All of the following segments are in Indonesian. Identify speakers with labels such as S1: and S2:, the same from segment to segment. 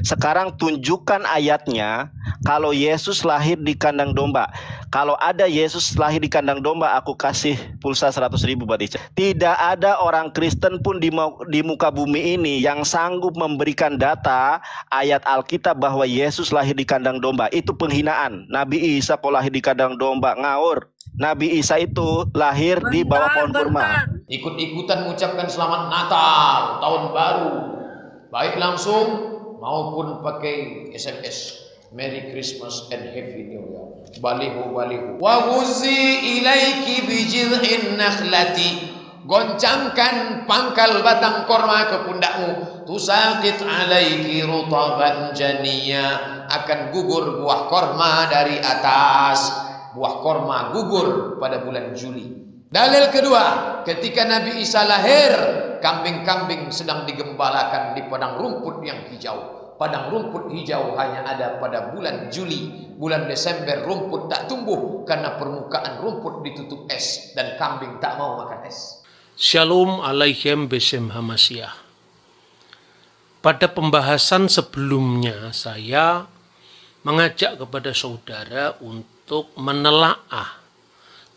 S1: Sekarang tunjukkan ayatnya kalau Yesus lahir di kandang domba. Kalau ada Yesus lahir di kandang domba, aku kasih pulsa 100.000 buat Ica. Tidak ada orang Kristen pun di muka bumi ini yang sanggup memberikan data ayat Alkitab bahwa Yesus lahir di kandang domba. Itu penghinaan. Nabi Isa kok lahir di kandang domba, ngawur. Nabi Isa itu lahir di bawah pohon kurma.
S2: Ikut-ikutan mengucapkan selamat Natal, tahun baru, baik langsung maupun pakai SMS. Merry Christmas and Happy New Year. Balihu. Wa huzi ilaiki bijid'in nakhlati. Goncangkan pangkal batang korma ke pundakmu. Tusaqit alaiki rutaban janiya. Akan gugur buah korma dari atas. Buah korma gugur pada bulan Juli. Dalil kedua, ketika Nabi Isa lahir, kambing-kambing sedang digembalakan di padang rumput yang hijau. Padang rumput hijau hanya ada pada bulan Juli. Bulan Desember rumput tak tumbuh karena permukaan rumput ditutup es dan kambing tak mau makan es.
S3: Shalom alaikum besem hamasyah. Pada pembahasan sebelumnya saya mengajak kepada saudara untuk menelaah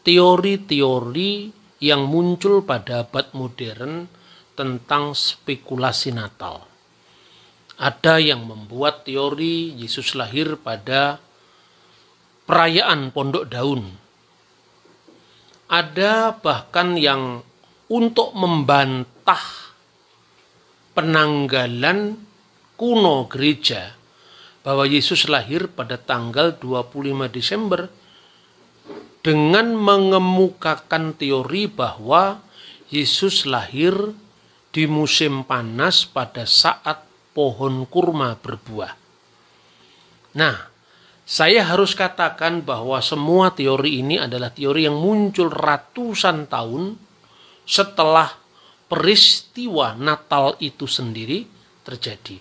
S3: teori-teori yang muncul pada abad modern tentang spekulasi Natal. Ada yang membuat teori Yesus lahir pada perayaan Pondok Daun. Ada bahkan yang untuk membantah penanggalan kuno gereja bahwa Yesus lahir pada tanggal 25 Desember dengan mengemukakan teori bahwa Yesus lahir di musim panas pada saat pohon kurma berbuah. Nah, saya harus katakan bahwa semua teori ini adalah teori yang muncul ratusan tahun setelah peristiwa Natal itu sendiri terjadi.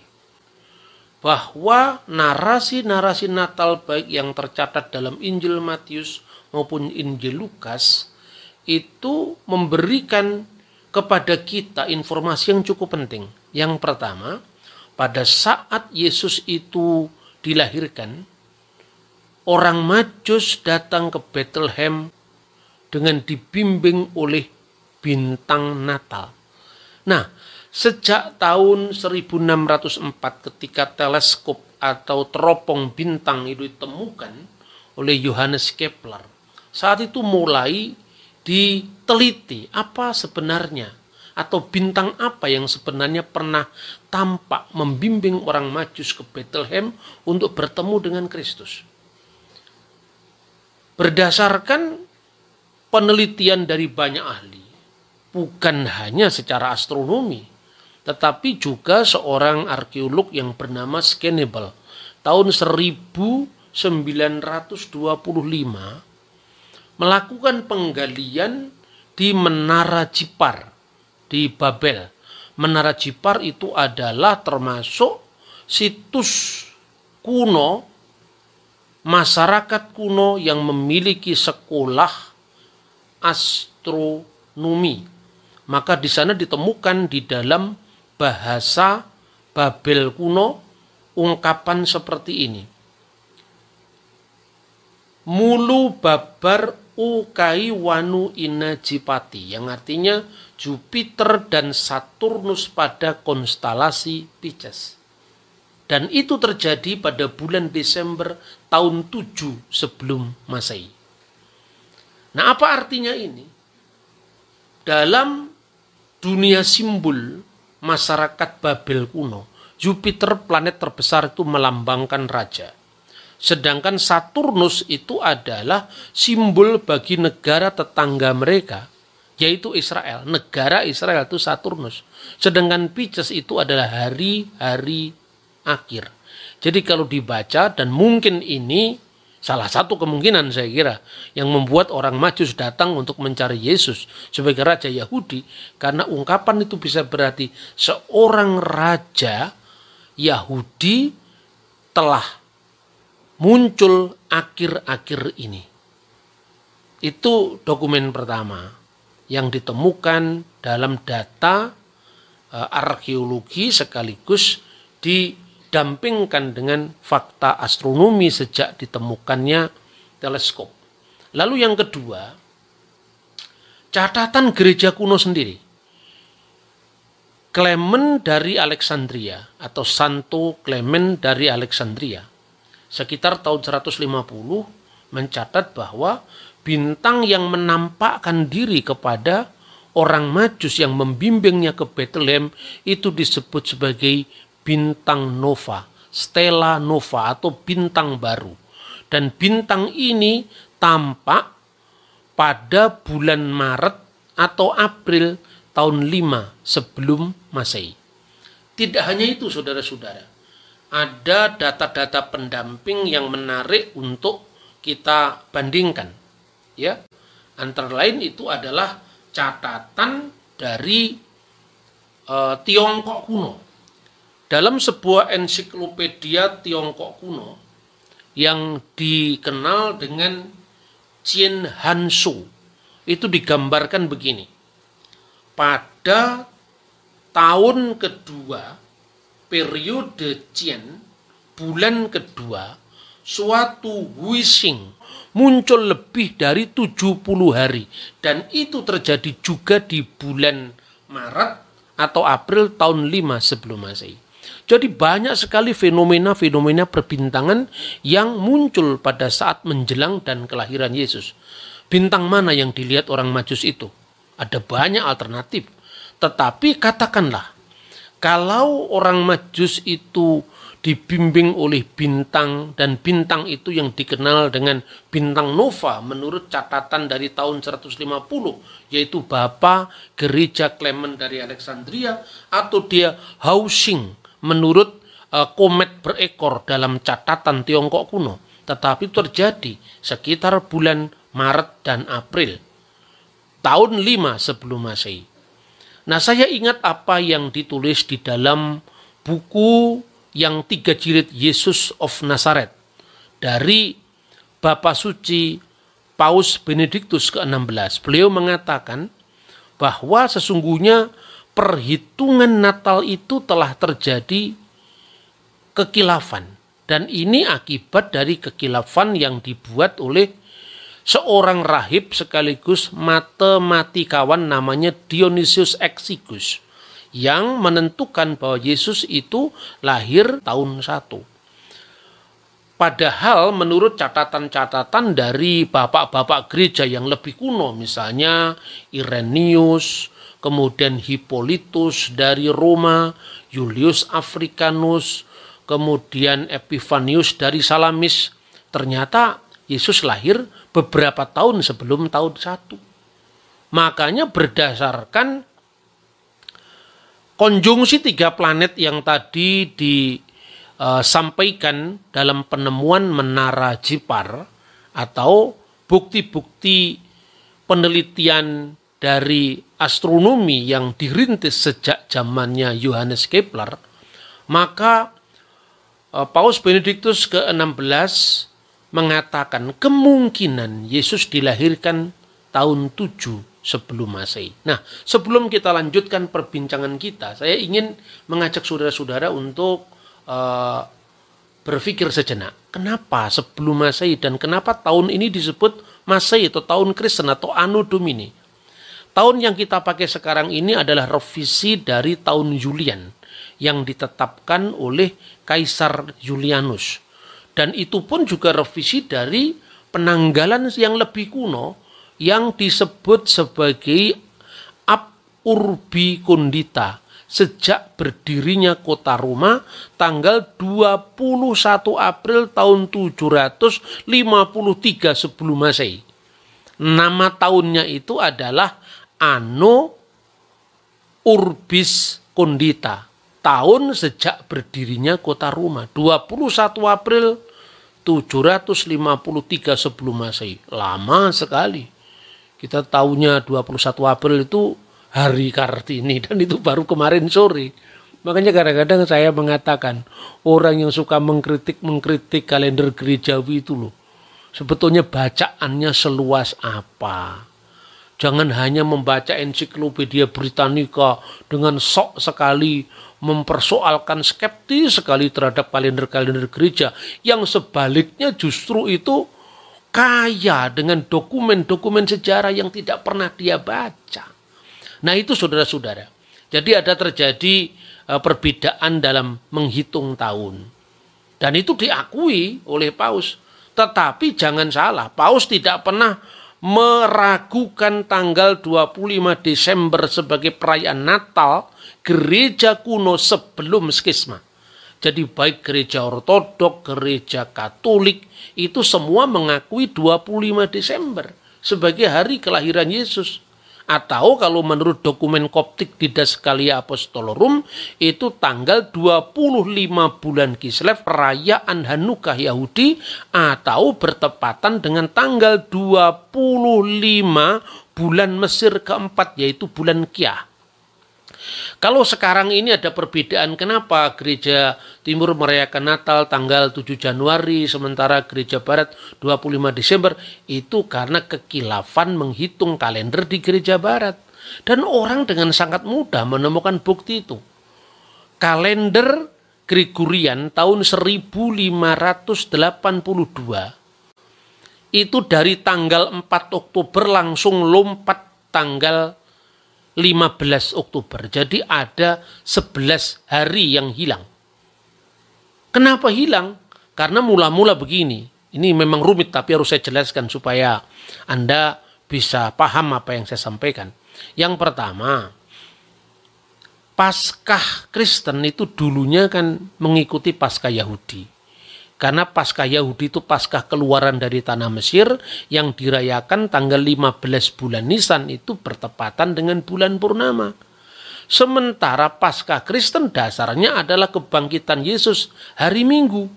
S3: Bahwa narasi-narasi Natal baik yang tercatat dalam Injil Matius maupun Injil Lukas itu memberikan kepada kita informasi yang cukup penting. Yang pertama, pada saat Yesus itu dilahirkan, orang Majus datang ke Bethlehem dengan dibimbing oleh bintang Natal. Nah, sejak tahun 1604 ketika teleskop atau teropong bintang itu ditemukan oleh Johannes Kepler, saat itu mulai diteliti apa sebenarnya atau bintang apa yang sebenarnya pernah tampak membimbing orang Majus ke Bethlehem untuk bertemu dengan Kristus. Berdasarkan penelitian dari banyak ahli, bukan hanya secara astronomi, tetapi juga seorang arkeolog yang bernama Scannable tahun 1925 melakukan penggalian di Menara Jipar di Babel. Menara Jipar itu adalah termasuk situs kuno, masyarakat kuno yang memiliki sekolah astronomi. Maka di sana ditemukan di dalam bahasa Babel kuno ungkapan seperti ini. Mulu babar ukai wanu inajipati, yang artinya Jupiter dan Saturnus pada konstelasi Pisces. Dan itu terjadi pada bulan Desember tahun 7 sebelum Masehi. Nah, apa artinya ini? Dalam dunia simbol masyarakat Babel kuno, Jupiter planet terbesar itu melambangkan raja. Sedangkan Saturnus itu adalah simbol bagi negara tetangga mereka, yaitu Israel. Negara Israel itu Saturnus. Sedangkan Pisces itu adalah hari-hari akhir. Jadi kalau dibaca, dan mungkin ini salah satu kemungkinan saya kira yang membuat orang Majus datang untuk mencari Yesus sebagai raja Yahudi, karena ungkapan itu bisa berarti seorang raja Yahudi telah muncul akhir-akhir ini. Itu dokumen pertama yang ditemukan dalam data arkeologi sekaligus didampingkan dengan fakta astronomi sejak ditemukannya teleskop. Lalu yang kedua, catatan gereja kuno sendiri. Clement dari Alexandria atau Santo Clement dari Alexandria sekitar tahun 150 mencatat bahwa bintang yang menampakkan diri kepada orang Majus yang membimbingnya ke Bethlehem itu disebut sebagai bintang nova, stella nova atau bintang baru. Dan bintang ini tampak pada bulan Maret atau April tahun 5 sebelum Masehi. Tidak hanya itu saudara-saudara, ada data-data pendamping yang menarik untuk kita bandingkan. Ya, antara lain itu adalah catatan dari Tiongkok kuno. Dalam sebuah ensiklopedia Tiongkok kuno yang dikenal dengan Qian Hansu, itu digambarkan begini. Pada tahun kedua periode Qian, bulan kedua, suatu Huixing muncul lebih dari 70 hari. Dan itu terjadi juga di bulan Maret atau April tahun 5 sebelum Masehi. Jadi banyak sekali fenomena-fenomena perbintangan yang muncul pada saat menjelang dan kelahiran Yesus. Bintang mana yang dilihat orang Majus itu? Ada banyak alternatif. Tetapi katakanlah, kalau orang Majus itu dibimbing oleh bintang, dan bintang itu yang dikenal dengan bintang nova menurut catatan dari tahun 150, yaitu Bapa Gereja Clement dari Alexandria, atau dia Huixing menurut komet berekor dalam catatan Tiongkok kuno. Tetapi terjadi sekitar bulan Maret dan April tahun 5 sebelum Masehi. Nah, saya ingat apa yang ditulis di dalam buku yang 3 jilid Yesus of Nazareth dari Bapak Suci Paus Benediktus ke-16. Beliau mengatakan bahwa sesungguhnya perhitungan Natal itu telah terjadi kekilafan. Dan ini akibat dari kekilafan yang dibuat oleh seorang rahib sekaligus matematikawan namanya Dionysius Exiguus, yang menentukan bahwa Yesus itu lahir tahun 1. Padahal menurut catatan-catatan dari bapak-bapak gereja yang lebih kuno, misalnya Irenaeus, kemudian Hippolytus dari Roma, Julius Africanus, kemudian Epifanius dari Salamis, ternyata Yesus lahir beberapa tahun sebelum tahun 1. Makanya berdasarkan konjungsi 3 planet yang tadi disampaikan dalam penemuan menara Jipar atau bukti-bukti penelitian dari astronomi yang dirintis sejak zamannya Johannes Kepler, maka Paus Benediktus ke-16 mengatakan kemungkinan Yesus dilahirkan tahun 7 sebelum Masehi. Nah, sebelum kita lanjutkan perbincangan kita, saya ingin mengajak saudara-saudara untuk berpikir sejenak. Kenapa sebelum Masehi dan kenapa tahun ini disebut Masehi atau tahun Kristen atau Anno Domini? Tahun yang kita pakai sekarang ini adalah revisi dari tahun Julian yang ditetapkan oleh Kaisar Julianus. Dan itu pun juga revisi dari penanggalan yang lebih kuno yang disebut sebagai Ab Urbi Condita, sejak berdirinya kota Roma tanggal 21 April tahun 753 sebelum Masehi. Nama tahunnya itu adalah Anno Urbis Condita, tahun sejak berdirinya kota Roma, 21 April 753 sebelum Masehi. Lama sekali. Kita tahunya 21 April itu hari Kartini, dan itu baru kemarin sore. Makanya kadang-kadang saya mengatakan, orang yang suka mengkritik kalender gerejawi itu loh, sebetulnya bacaannya seluas apa. Jangan hanya membaca ensiklopedia Britannica dengan sok sekali mempersoalkan skeptis sekali terhadap kalender-kalender gereja, yang sebaliknya justru itu kaya dengan dokumen-dokumen sejarah yang tidak pernah dia baca. Nah itu saudara-saudara. Jadi ada terjadi perbedaan dalam menghitung tahun. Dan itu diakui oleh Paus. Tetapi jangan salah, Paus tidak pernah meragukan tanggal 25 Desember sebagai perayaan Natal gereja kuno sebelum skisma. Jadi baik gereja Ortodok, gereja Katolik, itu semua mengakui 25 Desember sebagai hari kelahiran Yesus. Atau kalau menurut dokumen Koptik Didaskalia Apostolorum, itu tanggal 25 bulan Kislev, perayaan Hanukkah Yahudi, atau bertepatan dengan tanggal 25 bulan Mesir keempat, yaitu bulan Kiah. Kalau sekarang ini ada perbedaan, kenapa gereja timur merayakan Natal tanggal 7 Januari, sementara gereja barat 25 Desember, itu karena kekilafan menghitung kalender di gereja barat. Dan orang dengan sangat mudah menemukan bukti itu. Kalender Gregorian tahun 1582, itu dari tanggal 4 Oktober langsung lompat tanggal 15 Oktober. Jadi ada 11 hari yang hilang. Kenapa hilang? Karena mula-mula begini. Ini memang rumit tapi harus saya jelaskan supaya Anda bisa paham apa yang saya sampaikan. Yang pertama, Paskah Kristen itu dulunya kan mengikuti Paskah Yahudi. Karena Paskah Yahudi itu Paskah keluaran dari tanah Mesir yang dirayakan tanggal 15 bulan Nisan, itu bertepatan dengan bulan purnama. Sementara Paskah Kristen dasarnya adalah kebangkitan Yesus hari Minggu.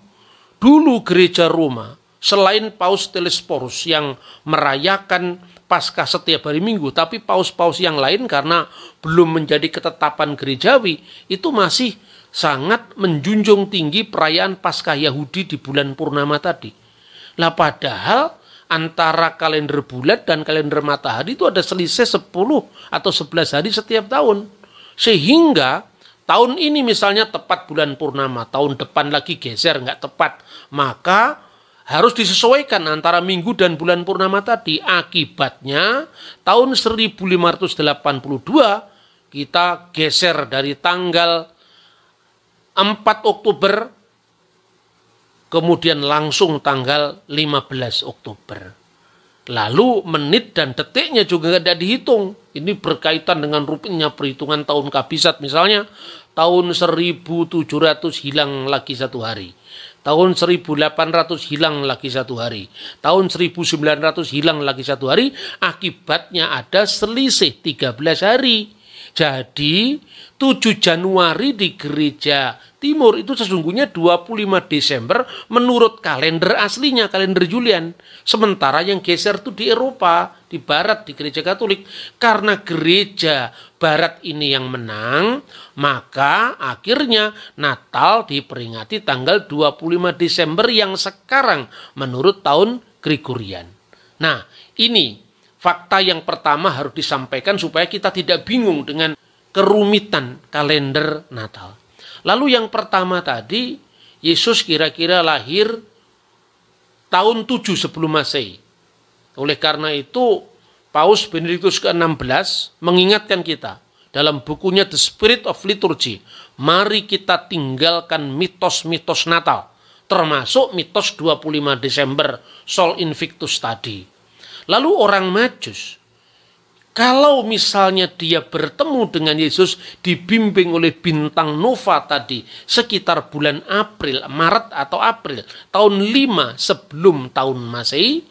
S3: Dulu gereja Roma, selain Paus Telesporus yang merayakan Paskah setiap hari Minggu, tapi paus-paus yang lain karena belum menjadi ketetapan gerejawi, itu masih sangat menjunjung tinggi perayaan Paskah Yahudi di bulan purnama tadi. Lah padahal antara kalender bulat dan kalender matahari itu ada selisih 10 atau 11 hari setiap tahun. Sehingga tahun ini misalnya tepat bulan purnama, tahun depan lagi geser nggak tepat. Maka harus disesuaikan antara minggu dan bulan purnama tadi. Akibatnya tahun 1582 kita geser dari tanggal 4 Oktober, kemudian langsung tanggal 15 Oktober. Lalu menit dan detiknya juga tidak dihitung. Ini berkaitan dengan rutinnya perhitungan tahun kabisat. Misalnya tahun 1700 hilang lagi satu hari. Tahun 1800 hilang lagi satu hari. Tahun 1900 hilang lagi satu hari. Akibatnya ada selisih 13 hari. Jadi 7 Januari di gereja timur itu sesungguhnya 25 Desember menurut kalender aslinya, kalender Julian. Sementara yang geser itu di Eropa, di barat, di gereja Katolik. Karena gereja barat ini yang menang, maka akhirnya Natal diperingati tanggal 25 Desember yang sekarang menurut tahun Gregorian. Nah, ini fakta yang pertama harus disampaikan supaya kita tidak bingung dengan kerumitan kalender Natal. Lalu yang pertama tadi, Yesus kira-kira lahir tahun 7 sebelum Masehi. Oleh karena itu, Paus Benediktus ke-16 mengingatkan kita dalam bukunya The Spirit of Liturgy, mari kita tinggalkan mitos-mitos Natal, termasuk mitos 25 Desember, Sol Invictus tadi. Lalu orang Majus, kalau misalnya dia bertemu dengan Yesus dibimbing oleh bintang nova tadi sekitar bulan April, Maret atau April, tahun 5 sebelum tahun Masehi,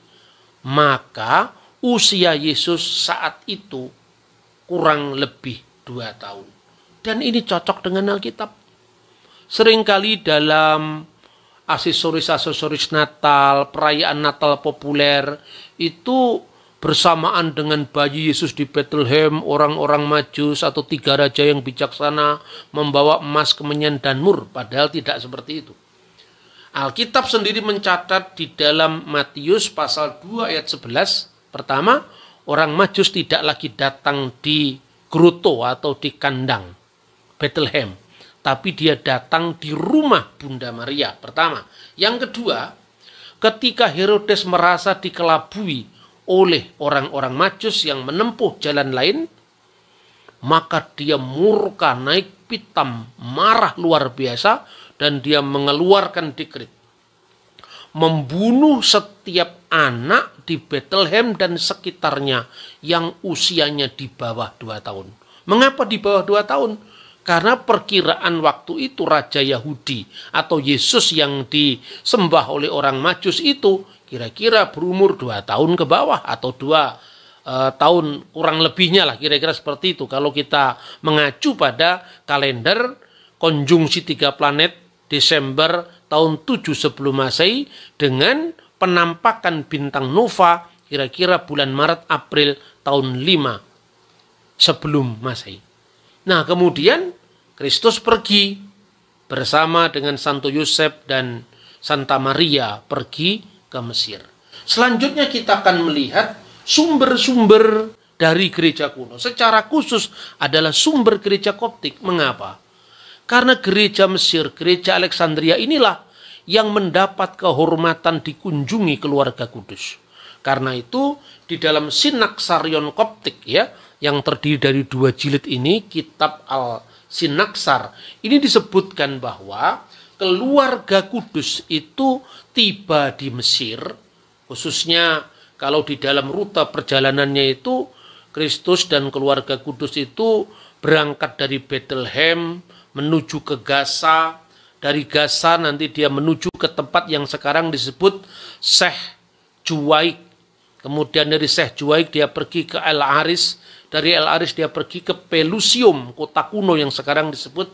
S3: maka usia Yesus saat itu kurang lebih 2 tahun. Dan ini cocok dengan Alkitab. Seringkali dalam aksesoris-aksesoris Natal, perayaan Natal populer, itu bersamaan dengan bayi Yesus di Bethlehem, orang-orang Majus atau 3 raja yang bijaksana membawa emas, kemenyan, dan mur. Padahal tidak seperti itu. Alkitab sendiri mencatat di dalam Matius pasal 2 ayat 11, pertama, orang Majus tidak lagi datang di Groto atau di kandang Bethlehem, tapi dia datang di rumah Bunda Maria. Pertama. Yang kedua, ketika Herodes merasa dikelabui oleh orang-orang Majus yang menempuh jalan lain, maka dia murka, naik pitam, marah luar biasa, dan dia mengeluarkan dekret membunuh setiap anak di Bethlehem dan sekitarnya yang usianya di bawah 2 tahun. Mengapa di bawah 2 tahun? Karena perkiraan waktu itu Raja Yahudi atau Yesus yang disembah oleh orang Majus itu kira-kira berumur 2 tahun ke bawah atau 2 tahun kurang lebihnya lah, kira-kira seperti itu. Kalau kita mengacu pada kalender konjungsi 3 planet Desember tahun 7 sebelum Masehi dengan penampakan bintang nova kira-kira bulan Maret April tahun 5 sebelum Masehi. Nah, kemudian Kristus pergi bersama dengan Santo Yosef dan Santa Maria pergi ke Mesir. Selanjutnya kita akan melihat sumber-sumber dari gereja kuno. Secara khusus adalah sumber gereja Koptik. Mengapa? Karena gereja Mesir, gereja Alexandria inilah yang mendapat kehormatan dikunjungi keluarga kudus. Karena itu di dalam Sinaksarion Koptik ya, yang terdiri dari 2 jilid ini, Kitab Al-Sinaksar, ini disebutkan bahwa keluarga kudus itu tiba di Mesir, khususnya kalau di dalam rute perjalanannya itu Kristus dan keluarga kudus itu berangkat dari Bethlehem menuju ke Gaza, dari Gaza nanti dia menuju ke tempat yang sekarang disebut Syekh Juwaik. Kemudian dari Syekh Juwaik dia pergi ke El Aris, dari El Aris dia pergi ke Pelusium, kota kuno yang sekarang disebut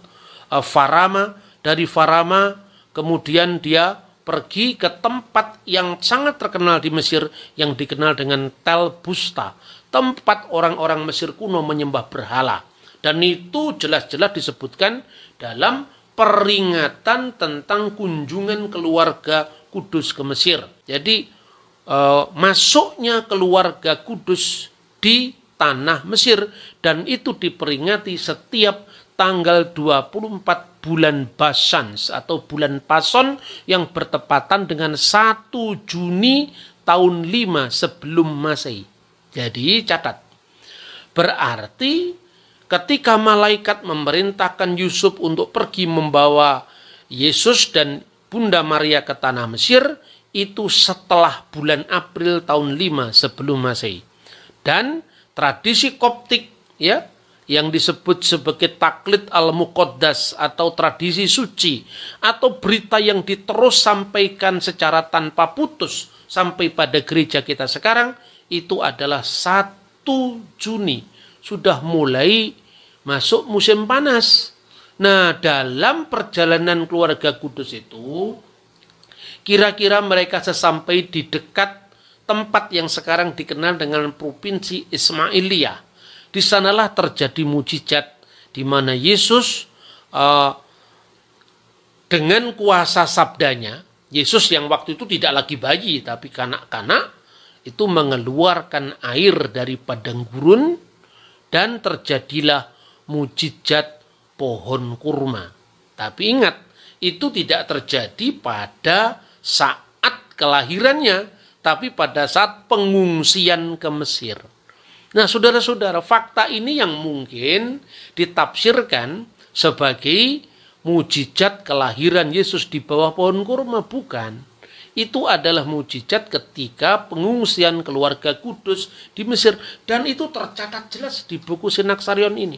S3: Farama. Dari Farama kemudian dia pergi ke tempat yang sangat terkenal di Mesir yang dikenal dengan Tel Busta, tempat orang-orang Mesir kuno menyembah berhala. Dan itu jelas-jelas disebutkan dalam peringatan tentang kunjungan keluarga kudus ke Mesir. Jadi masuknya keluarga kudus di tanah Mesir, dan itu diperingati setiap tanggal 24 bulan Basans atau bulan Pason yang bertepatan dengan 1 Juni tahun 5 sebelum Masehi. Jadi catat, berarti ketika malaikat memerintahkan Yusuf untuk pergi membawa Yesus dan Bunda Maria ke tanah Mesir, itu setelah bulan April tahun 5 sebelum Masehi. Dan tradisi Koptik ya, yang disebut sebagai taklid al-muqaddas atau tradisi suci, atau berita yang diterus sampaikan secara tanpa putus sampai pada gereja kita sekarang, itu adalah 1 Juni. Sudah mulai masuk musim panas. Nah, dalam perjalanan keluarga kudus itu, kira-kira mereka sesampai di dekat tempat yang sekarang dikenal dengan provinsi Ismailia. Di sanalah terjadi mujizat di mana Yesus dengan kuasa sabdanya, Yesus yang waktu itu tidak lagi bayi tapi kanak-kanak, itu mengeluarkan air dari padang gurun dan terjadilah mujizat pohon kurma. Tapi ingat, itu tidak terjadi pada saat kelahirannya, tapi pada saat pengungsian ke Mesir. Nah, saudara-saudara, fakta ini yang mungkin ditafsirkan sebagai mujizat kelahiran Yesus di bawah pohon kurma. Bukan. Itu adalah mujizat ketika pengungsian keluarga kudus di Mesir. Dan itu tercatat jelas di buku Sinaksarion ini.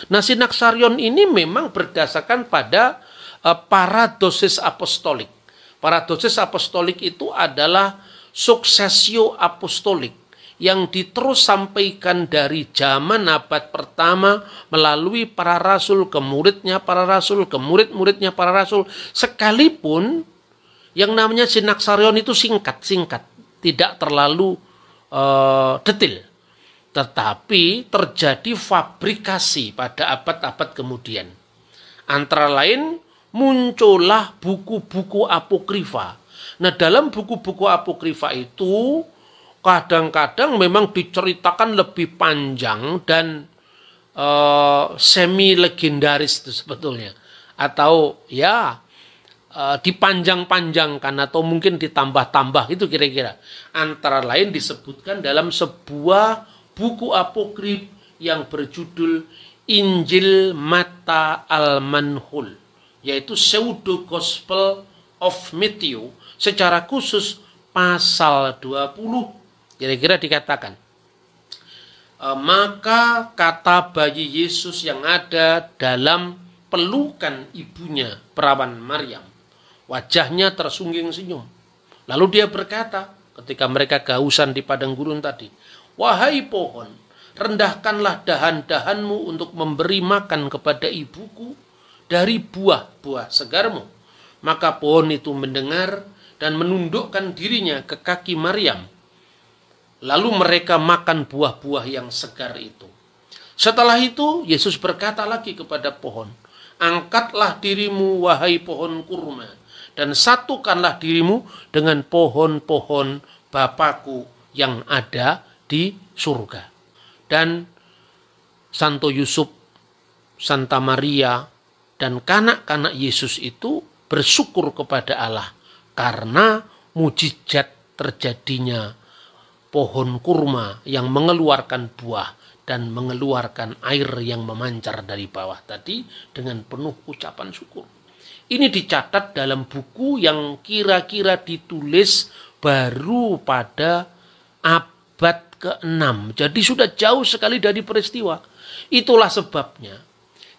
S3: Nah, Sinaksarion ini memang berdasarkan pada paradosis apostolik. Paradosis apostolik itu adalah suksesio apostolik yang diterus sampaikan dari zaman abad pertama melalui para rasul ke muridnya para rasul, ke murid-muridnya para rasul. Sekalipun yang namanya Sinaksarion itu singkat-singkat, tidak terlalu detail. Tetapi terjadi fabrikasi pada abad-abad kemudian. Antara lain muncullah buku-buku apokrifa. Nah, dalam buku-buku apokrifa itu kadang-kadang memang diceritakan lebih panjang dan semi legendaris itu sebetulnya. atau ya dipanjang-panjangkan atau mungkin ditambah-tambah, itu kira-kira. Antara lain disebutkan dalam sebuah buku apokrif yang berjudul Injil Matta Al-Manhul, yaitu Pseudo Gospel of Matthew, secara khusus pasal 20, kira-kira dikatakan, maka kata bayi Yesus yang ada dalam pelukan ibunya, perawan Maryam, wajahnya tersungging senyum. Lalu dia berkata, ketika mereka kehausan di padang gurun tadi, "Wahai pohon, rendahkanlah dahan-dahanmu untuk memberi makan kepada ibuku dari buah-buah segarmu." Maka pohon itu mendengar dan menundukkan dirinya ke kaki Maryam. Lalu mereka makan buah-buah yang segar itu. Setelah itu Yesus berkata lagi kepada pohon, "Angkatlah dirimu wahai pohon kurma, dan satukanlah dirimu dengan pohon-pohon Bapakku yang ada di surga." Dan Santo Yusuf, Santa Maria, dan kanak-kanak Yesus itu bersyukur kepada Allah karena mujizat terjadinya pohon kurma yang mengeluarkan buah dan mengeluarkan air yang memancar dari bawah tadi dengan penuh ucapan syukur. Ini dicatat dalam buku yang kira-kira ditulis baru pada abad ke-6. Jadi sudah jauh sekali dari peristiwa. Itulah sebabnya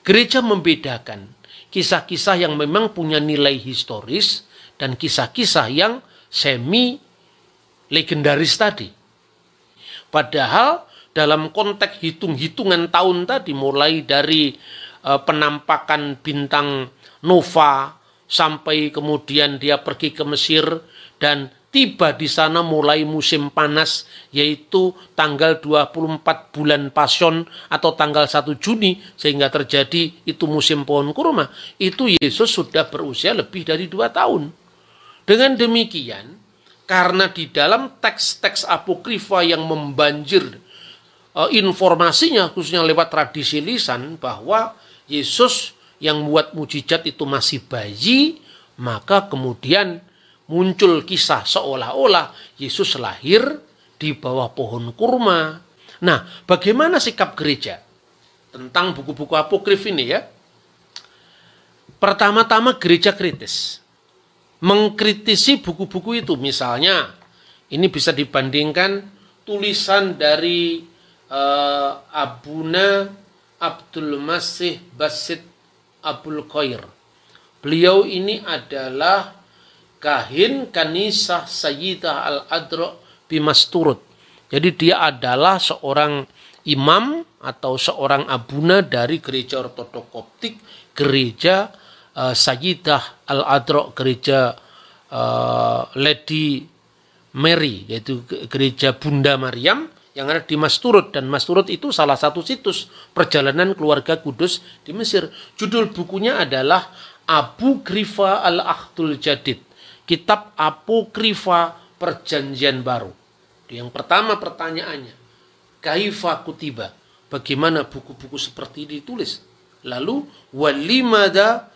S3: gereja membedakan kisah-kisah yang memang punya nilai historis dan kisah-kisah yang semi legendaris tadi. Padahal dalam konteks hitung-hitungan tahun tadi, mulai dari penampakan bintang nova sampai kemudian dia pergi ke Mesir dan tiba di sana mulai musim panas, yaitu tanggal 24 bulan Pasion atau tanggal 1 Juni, sehingga terjadi itu musim pohon kurma. Itu Yesus sudah berusia lebih dari 2 tahun. Dengan demikian, karena di dalam teks-teks apokrifa yang membanjir informasinya, khususnya lewat tradisi lisan, bahwa Yesus yang membuat mujizat itu masih bayi, maka kemudian muncul kisah seolah-olah Yesus lahir di bawah pohon kurma. Nah, bagaimana sikap gereja tentang buku-buku apokrif ini ya? Pertama-tama gereja kritis. Mengkritisi buku-buku itu. Misalnya, ini bisa dibandingkan tulisan dari Abuna Abdul Masih Basit Abul Khair. Beliau ini adalah kahin kanisah Sayyidah Al-Adra Bimasturut. Jadi dia adalah seorang imam atau seorang abuna dari gereja Ortodok Koptik, gereja Sayyidah Al-Adra, gereja Lady Mary, yaitu gereja Bunda Maryam yang ada di Masturut. Dan Masturut itu salah satu situs perjalanan keluarga kudus di Mesir. Judul bukunya adalah Apokrifa Al-Ahdul Jadid, kitab apokrifa perjanjian baru. Yang pertama pertanyaannya, kaifa kutiba, bagaimana buku-buku seperti ini ditulis? Lalu walimada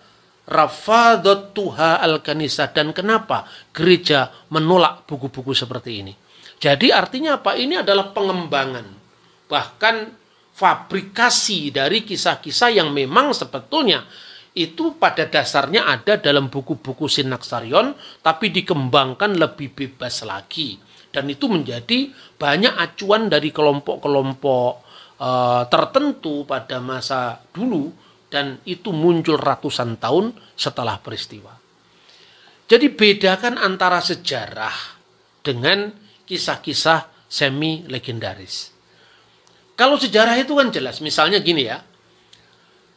S3: rafadatuha al-kanisah, dan kenapa gereja menolak buku-buku seperti ini? Jadi artinya apa? Ini adalah pengembangan, bahkan fabrikasi dari kisah-kisah yang memang sebetulnya itu pada dasarnya ada dalam buku-buku Sinaksarion, tapi dikembangkan lebih bebas lagi. Dan itu menjadi banyak acuan dari kelompok-kelompok tertentu pada masa dulu, dan itu muncul ratusan tahun setelah peristiwa. Jadi bedakan antara sejarah dengan kisah-kisah semi-legendaris. Kalau sejarah itu kan jelas, misalnya gini ya,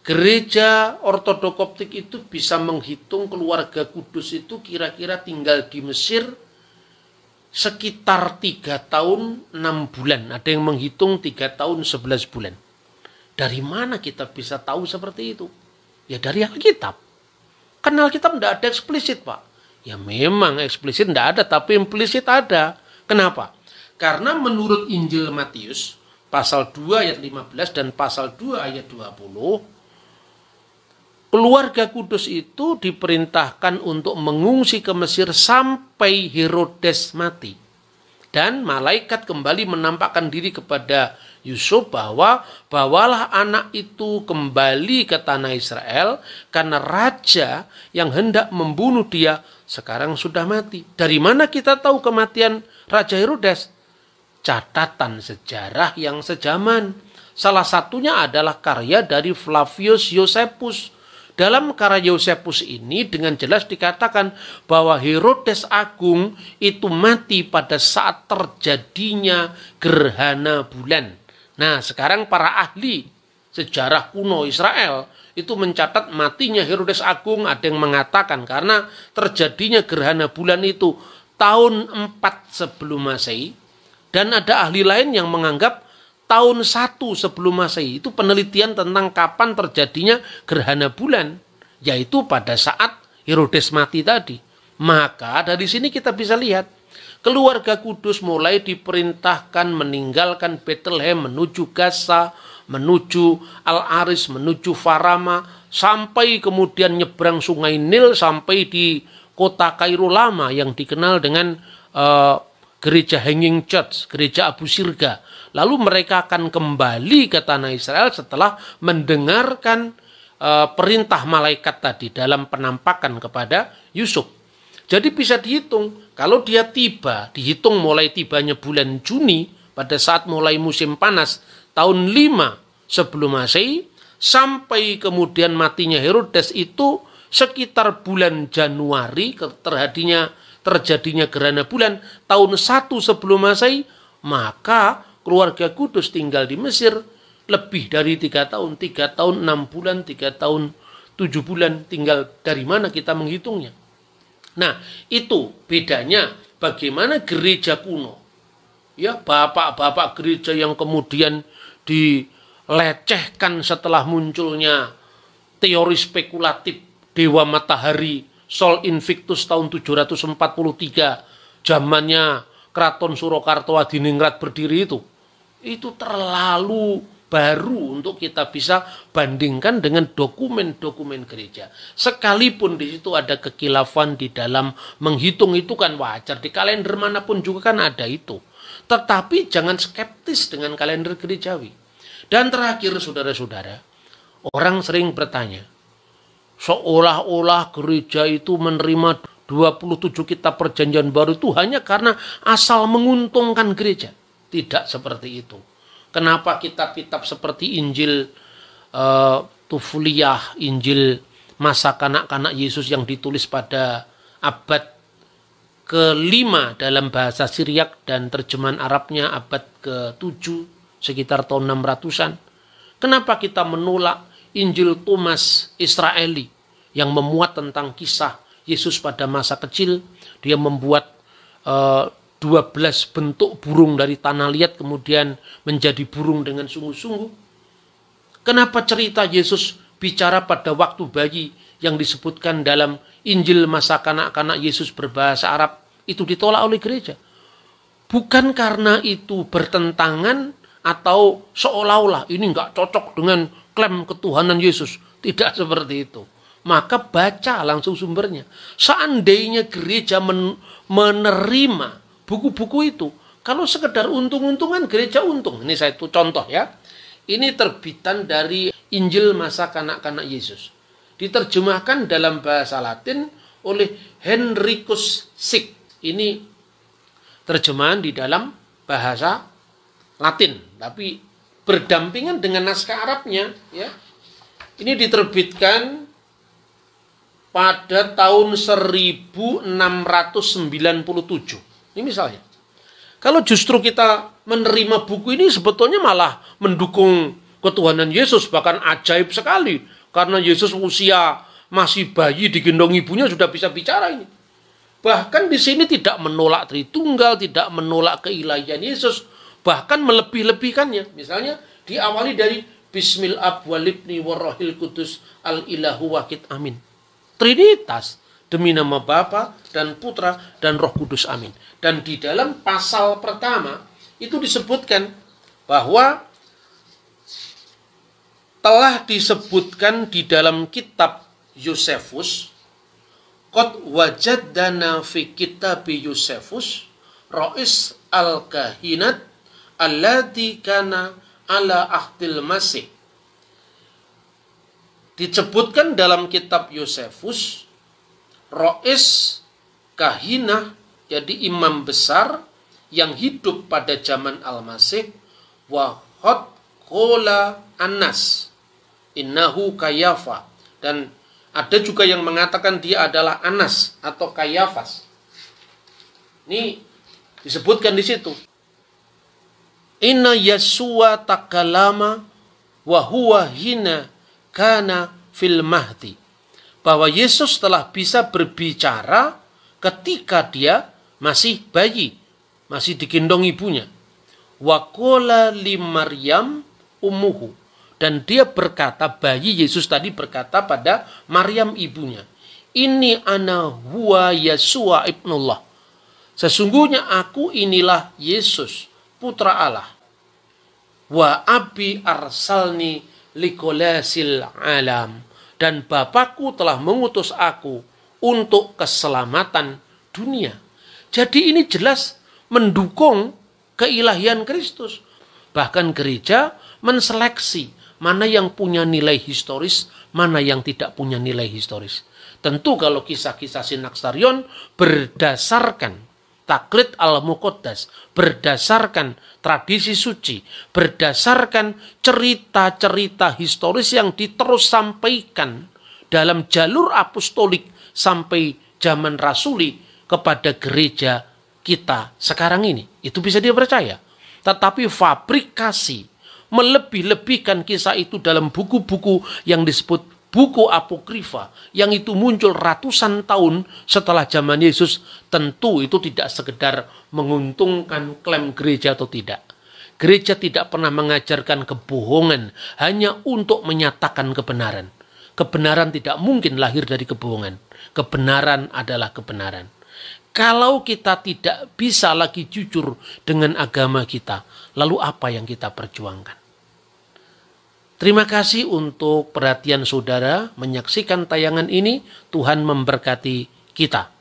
S3: gereja Ortodok Koptik itu bisa menghitung keluarga kudus itu kira-kira tinggal di Mesir sekitar 3 tahun 6 bulan. Ada yang menghitung 3 tahun 11 bulan. Dari mana kita bisa tahu seperti itu? Ya dari Alkitab. Kan Alkitab tidak ada eksplisit, Pak. Ya memang eksplisit tidak ada, tapi implisit ada. Kenapa? Karena menurut Injil Matius pasal 2 ayat 15 dan pasal 2 ayat 20, Keluarga kudus itu diperintahkan untuk mengungsi ke Mesir sampai Herodes mati. Dan malaikat kembali menampakkan diri kepada Yusuf bahwa bawalah anak itu kembali ke tanah Israel karena raja yang hendak membunuh dia sekarang sudah mati. Dari mana kita tahu kematian Raja Herodes? Catatan sejarah yang sejaman. Salah satunya adalah karya dari Flavius Josephus. Dalam karya Josephus ini dengan jelas dikatakan bahwa Herodes Agung itu mati pada saat terjadinya gerhana bulan. Nah, sekarang para ahli sejarah kuno Israel itu mencatat matinya Herodes Agung, ada yang mengatakan karena terjadinya gerhana bulan itu tahun 4 sebelum Masehi, dan ada ahli lain yang menganggap tahun 1 sebelum Masehi. Itu penelitian tentang kapan terjadinya gerhana bulan, yaitu pada saat Herodes mati tadi. Maka dari sini kita bisa lihat keluarga kudus mulai diperintahkan meninggalkan Bethlehem menuju Gaza, menuju Al-Aris, menuju Farama, sampai kemudian nyebrang sungai Nil sampai di kota Kairo lama yang dikenal dengan gereja Hanging Church, gereja Abu Sirga. Lalu mereka akan kembali ke tanah Israel setelah mendengarkan perintah malaikat tadi dalam penampakan kepada Yusuf. Jadi bisa dihitung, kalau dia tiba, dihitung mulai tibanya bulan Juni pada saat mulai musim panas tahun 5 sebelum Masehi sampai kemudian matinya Herodes itu sekitar bulan Januari terjadinya gerhana bulan tahun 1 sebelum Masehi, maka keluarga kudus tinggal di Mesir lebih dari 3 tahun, 3 tahun 6 bulan, 3 tahun 7 bulan, tinggal dari mana kita menghitungnya. Nah, itu bedanya bagaimana gereja kuno. Ya, bapak-bapak gereja yang kemudian dilecehkan setelah munculnya teori spekulatif Dewa Matahari Sol Invictus tahun 743, zamannya Keraton Surakarta Adiningrat berdiri itu terlalu baru untuk kita bisa bandingkan dengan dokumen-dokumen gereja. Sekalipun di situ ada kekilafan di dalam menghitung, itu kan wajar. Di kalender manapun juga kan ada itu. Tetapi jangan skeptis dengan kalender gerejawi. Dan terakhir saudara-saudara, orang sering bertanya, seolah-olah gereja itu menerima 27 kitab perjanjian baru itu hanya karena asal menguntungkan gereja. Tidak seperti itu. Kenapa kitab-kitab seperti Injil Tufliyah, Injil masa kanak-kanak Yesus yang ditulis pada abad ke-5 dalam bahasa Syriak dan terjemahan Arabnya abad ke-7 sekitar tahun 600-an. Kenapa kita menolak Injil Thomas Israeli yang memuat tentang kisah Yesus pada masa kecil? Dia membuat 12 bentuk burung dari tanah liat kemudian menjadi burung dengan sungguh-sungguh. Kenapa cerita Yesus bicara pada waktu bayi yang disebutkan dalam Injil masa kanak-kanak Yesus berbahasa Arab itu ditolak oleh gereja? Bukan karena itu bertentangan atau seolah-olah ini nggak cocok dengan klaim ketuhanan Yesus. Tidak seperti itu. Maka baca langsung sumbernya. Seandainya gereja menerima buku-buku itu, kalau sekedar untung-untungan gereja untung. Ini saya contoh ya. Ini terbitan dari Injil masa kanak-kanak Yesus. Diterjemahkan dalam bahasa Latin oleh Henricus Sick. Ini terjemahan di dalam bahasa Latin, tapi berdampingan dengan naskah Arabnya ya. Ini diterbitkan pada tahun 1697. Ini misalnya. Kalau justru kita menerima buku ini sebetulnya malah mendukung ketuhanan Yesus, bahkan ajaib sekali. Karena Yesus usia masih bayi digendong ibunya sudah bisa bicara ini. Bahkan di sini tidak menolak Tritunggal, tidak menolak keilahian Yesus, bahkan melebih-lebihkannya. Misalnya diawali dari Bismil Ab walibni warrohil kudus al-ilahu wakid amin. Trinitas, demi nama Bapa dan Putra dan Roh Kudus amin. Dan di dalam pasal pertama itu disebutkan bahwa telah disebutkan di dalam kitab Yosefus, qad wajadana fi kitabi Yosefus Rais al-kahinat alladzi kana ala ahdil masih. Disebutkan dalam kitab Yosefus, Rais kahinah, jadi imam besar yang hidup pada zaman Al-Masih, wa qad qala Anas innahu Kayafa, dan ada juga yang mengatakan dia adalah Anas atau Kayafas. Ini disebutkan di situ. Inna Yesua takalama wa huwa hina kana fil mahdi. Bahwa Yesus telah bisa berbicara ketika dia masih bayi, masih digendong ibunya. Wa qala li Maryam ummuhu, dan dia berkata, bayi Yesus tadi berkata pada Maryam ibunya, ini ana huwa Yesua ibnullah. Sesungguhnya aku inilah Yesus, putra Allah. Wa abi arsalni likolasil alam, dan Bapakku telah mengutus aku untuk keselamatan dunia. Jadi ini jelas mendukung keilahian Kristus. Bahkan gereja menseleksi mana yang punya nilai historis, mana yang tidak punya nilai historis. Tentu kalau kisah-kisah Sinaksarion berdasarkan taklid al-muqaddas, berdasarkan tradisi suci, berdasarkan cerita-cerita historis yang diterus sampaikan dalam jalur apostolik sampai zaman rasuli kepada gereja kita sekarang ini. Itu bisa dipercaya. Tetapi fabrikasi, melebih-lebihkan kisah itu dalam buku-buku yang disebut buku apokrifa, yang itu muncul ratusan tahun setelah zaman Yesus, tentu itu tidak sekedar menguntungkan klaim gereja atau tidak. Gereja tidak pernah mengajarkan kebohongan hanya untuk menyatakan kebenaran. Kebenaran tidak mungkin lahir dari kebohongan. Kebenaran adalah kebenaran. Kalau kita tidak bisa lagi jujur dengan agama kita, lalu apa yang kita perjuangkan? Terima kasih untuk perhatian saudara menyaksikan tayangan ini. Tuhan memberkati kita.